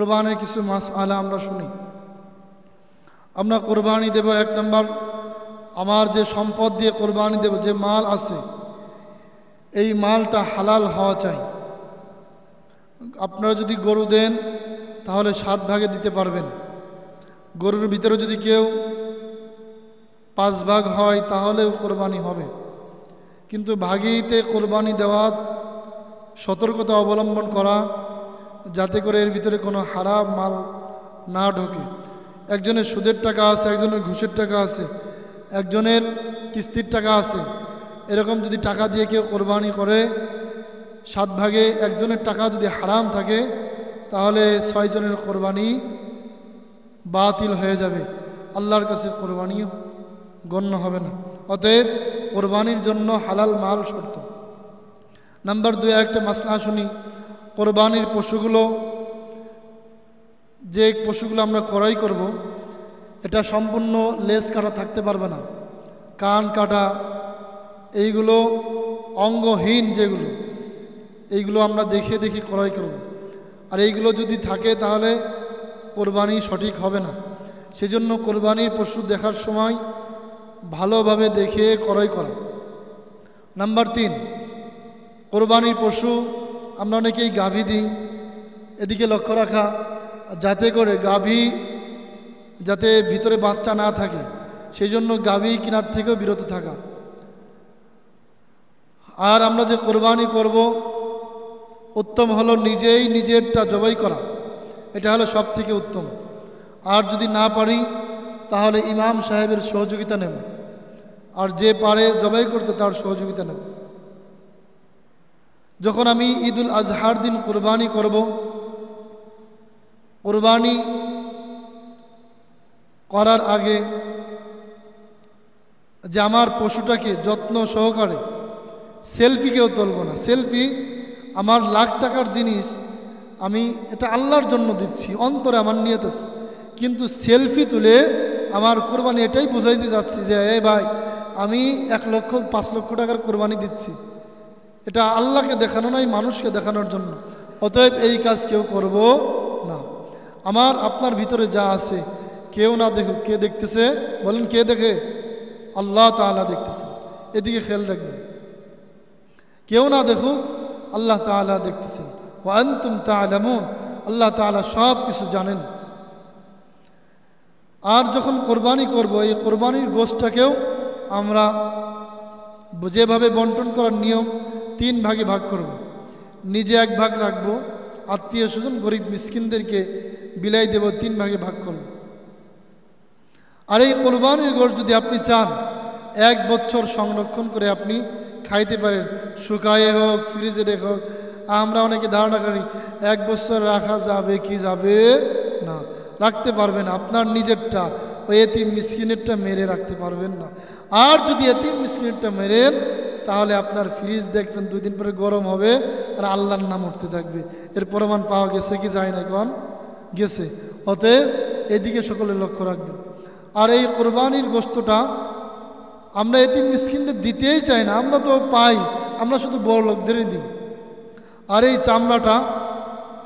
কোরবানির কিছু মাসআলা আমরা শুনি। আমরা কোরবানি দেব, এক নম্বর, আমার যে সম্পদ দিয়ে কোরবানি দেব, যে মাল আছে, এই মালটা হালাল হওয়া চাই। আপনারা যদি গরু দেন তাহলে 7 ভাগে দিতে পারবেন। গরুর ভিতরে যদি কেউ 5 ভাগ হয় তাহলেও কোরবানি হবে, কিন্তু ভাগেইতে কোরবানি দেওয়ার সতর্কতা অবলম্বন করা, যাতে করে এর ভিতরে কোনো হারাম মাল না ঢোকে। একজনের সুদের টাকা আছে, একজনের ঘুষের টাকা আছে, একজনের কিস্তির টাকা আছে। এরকম যদি টাকা দিয়ে কেউ কোরবানি করে 7 ভাগে একজনের টাকা যদি হারাম থাকে তাহলে 6 জনের কোরবানি বাতিল হয়ে যাবে, আল্লাহর কাছে কোরবানিও গণ্য হবে না। অতএব কোরবানির জন্য হালাল মাল শর্ত। নাম্বার 2, একটা মাসলা শুনি। কোরবানির পশুগুলো, যে পশুগুলো আমরা ক্রয় করব, এটা সম্পূর্ণ লেজ কাটা থাকতে পারবে না, কান কাটা, এইগুলো অঙ্গহীন যেগুলো, এইগুলো আমরা দেখে দেখে ক্রয় করব। আর এইগুলো যদি থাকে তাহলে কোরবানি সঠিক হবে না। সেজন্য কোরবানির পশু দেখার সময় ভালোভাবে দেখে ক্রয় করা। নাম্বার 3, কোরবানির পশু আমরা অনেকেই গাভী দিই, এদিকে লক্ষ্য রাখা যাতে করে গাভী যাতে ভিতরে বাচ্চা না থাকে, সেই জন্য গাভী কেনার থেকেও বিরত থাকা। আর আমরা যে কোরবানি করব, উত্তম হলো নিজেই নিজেরটা জবাই করা, এটা হলো সব থেকে উত্তম। আর যদি না পারি তাহলে ইমাম সাহেবের সহযোগিতা নেব, আর যে পারে জবাই করতে তার সহযোগিতা নেব। যখন আমি ঈদুল আজহার দিন কোরবানি করব, কোরবানি করার আগে যে আমার পশুটাকে যত্ন সহকারে, সেলফি কেউ তুলব না। সেলফি আমার লাখ টাকার জিনিস, আমি এটা আল্লাহর জন্য দিচ্ছি, অন্তরে আমার নিয়ত আছে, কিন্তু সেলফি তুলে আমার কোরবানি এটাই বুঝাইতে যাচ্ছি যে এই ভাই আমি 1 লক্ষ 5 লক্ষ টাকার কোরবানি দিচ্ছি, এটা আল্লাহকে দেখানো নয়, মানুষকে দেখানোর জন্য। অতএব এই কাজ কেউ করব না। আমার আপনার ভিতরে যা আছে কেউ না দেখুক, কে দেখতেছে বলেন? কে দেখে? আল্লাহ তাআলা দেখতেছেন, এদিকে খেয়াল রাখবেন। কেউ না দেখুক, আল্লাহ তাআলা দেখতেছেন। ওয়া আনতুম তা'লামুন, আল্লাহ তাআলা সব কিছু জানেন। আর যখন কোরবানি করব, এই কোরবানির গোশতটাকেও আমরা যেভাবে বন্টন করার নিয়ম 3 ভাগে ভাগ করব। নিজে 1 ভাগ রাখবো, আত্মীয় স্বজন গরিব মিসকিনদেরকে বিলাই দেব, 3 ভাগে ভাগ করব। আর এই কোরবানির গোশ যদি আপনি চান 1 বছর সংরক্ষণ করে আপনি খাইতে পারেন, শুকায়ে হোক ফ্রিজে রেখে হোক। আমরা অনেকে ধারণা করি 1 বছর রাখা যাবে কি যাবে না, রাখতে পারবেন। আপনার নিজেরটা ওই এতিম মিসকিনেরটা মেরে রাখতে পারবেন না। আর যদি এতিম মিসকিনেরটা মেরেন তাহলে আপনার ফ্রিজ দেখবেন 2 দিন পরে গরম হবে আর আল্লাহর নাম উঠতে থাকবে। এর প্রমাণ পাওয়া গেছে কি যায় না? এখন গেছে। অতএব এদিকে সকলে লক্ষ্য রাখবেন। আর এই কোরবানির গোশতটা আমরা এতিম মিসকিনদের দিতেই চাই না, আমরা তো পাই, আমরা শুধু বড় লোকদেরই দিই। আর এই চামড়াটা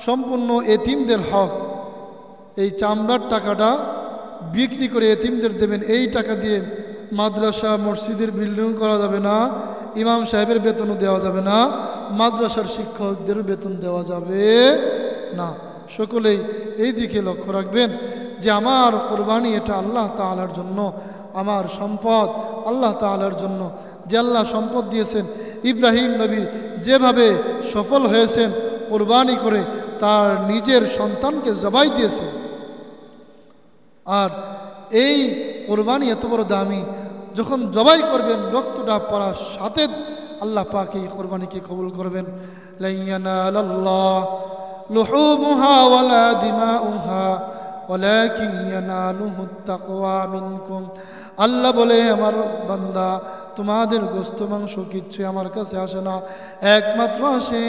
সম্পূর্ণ এতিমদের হক। এই চামড়ার টাকাটা বিক্রি করে এতিমদের দেবেন। এই টাকা দিয়ে মাদ্রাসা মসজিদের বিল্ডিং করা যাবে না, ইমাম সাহেবের বেতনও দেওয়া যাবে না, মাদ্রাসার শিক্ষকদেরও বেতন দেওয়া যাবে না। সকলেই এই দিকে লক্ষ্য রাখবেন যে আমার কোরবানি এটা আল্লাহ তাআলার জন্য, আমার সম্পদ আল্লাহ তাআলার জন্য। যে আল্লাহ সম্পদ দিয়েছেন, ইব্রাহিম নবী যেভাবে সফল হয়েছেন কোরবানি করে, তার নিজের সন্তানকে জবাই দিয়েছেন। আর এই কোরবানি এত বড় দামি, যখন জবাই করবেন রক্তটা পড়ার সাথে আল্লাহ পাক এই কোরবানিকে কবুল করবেন। লা ইয়ানালাল্লাহ লুহুমুহা ওয়ালা দিমাউহা ওয়ালাকিন ইয়ানালুহুত তাকওয়া মিনকুম। আল্লাহ বলে, আমার বান্দা তোমাদের গোশত মাংস কিচ্ছুই আমার কাছে আসে না, একমাত্র আসে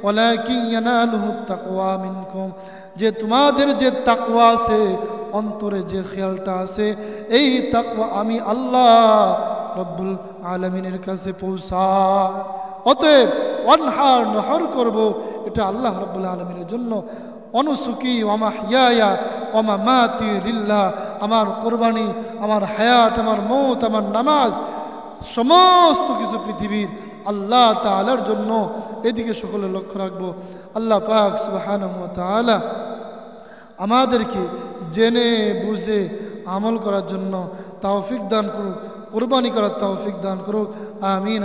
ওয়ালাকিন ইয়ানালুহুত তাকওয়া মিনকুম, যে তোমাদের যে তাকওয়া আছে, অন্তরে যে খেয়ালটা আছে, এই তাকওয়া আমি আল্লাহ রব্বুল আলামিনের কাছে পৌঁছায়। অতএব অনহার নহর করব, এটা আল্লাহ রব্বুল আলামিনের জন্য। অনুসুকি ওমা হিয়ায়া ওমা মাতি লিল্লাহ, আমার কোরবানি, আমার হায়াত, আমার মৌত, আমার নামাজ, সমস্ত কিছু পৃথিবীর আল্লাহ তাআলার জন্য। এদিকে সকলে লক্ষ্য রাখবো। আল্লাহ পাক সুবহানাহু ওয়া তাআলা আমাদেরকে জেনে বুঝে আমল করার জন্য তৌফিক দান করুক, কুরবানি করার তৌফিক দান করুক। আমিন।